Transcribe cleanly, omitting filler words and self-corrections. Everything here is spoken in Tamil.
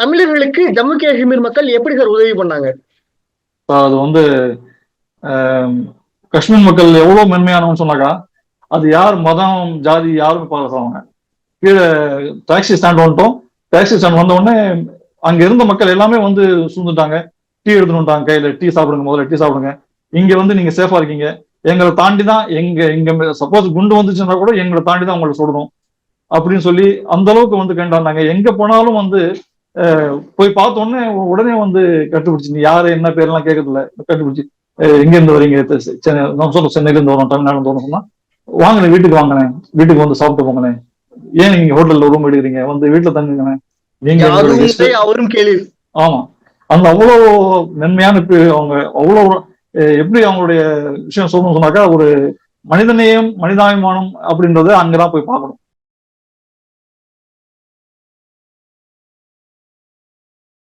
தமிழர்களுக்கு ஜம்மு காஷ்மீர் மக்கள் எப்படி சார் உதவி பண்ணாங்க? அது வந்து காஷ்மீர் மக்கள் எவ்வளவு மென்மையானவன்னு சொன்னாக்கா, அது யார் மதம் ஜாதி யாரும் பார்க்கறவங்க. கீழே டாக்ஸி ஸ்டாண்ட் வந்துட்டோம். டாக்ஸி ஸ்டாண்ட் வந்த உடனே அங்க இருந்த மக்கள் எல்லாமே வந்து சூழ்ந்துட்டாங்க. டீ எடுத்துட்டு வந்துட்டாங்க கையில. டீ சாப்பிடுங்க, முதல்ல டீ சாப்பிடுங்க. இங்க வந்து நீங்க சேஃபா இருக்கீங்க. எங்களை தாண்டி தான் இங்க சப்போஸ் குண்டு வந்துச்சுன்னா கூட எங்களை தாண்டி தான் உங்களை சுடணும் அப்படின்னு சொல்லி அந்த அளவுக்கு வந்து கண்டாண்டாங்க. எங்க போனாலும் வந்து போய் பார்த்த உடனே வந்து கண்டுபிடிச்சு, நீ யாரு என்ன பேர்லாம் கேட்கறதில்ல, கண்டுபிடிச்சு எங்க இருந்து வரீங்க, சென்னையில இருந்து வரோம், தமிழ்நாடு இருந்து வரோம் சொன்னா, வாங்கினேன் வீட்டுக்கு வாங்கினேன், வீட்டுக்கு வந்து சாப்பிட்டு போங்கண்ணே, ஏன் நீங்க ஹோட்டல்ல ரூம் எடுக்கிறீங்க, வந்து வீட்டுல தங்குங்கண்ணே, நீங்க அவரும் கேள்வி. ஆமா, அந்த அவ்வளவு மென்மையான அவங்க அவ்வளவு எப்படி அவங்களுடைய விஷயம் சொல்லணும்னு சொன்னாக்கா, ஒரு மனிதநேயம் மனிதாபிமானம் அப்படின்றத அங்கதான் போய் பார்க்கணும்.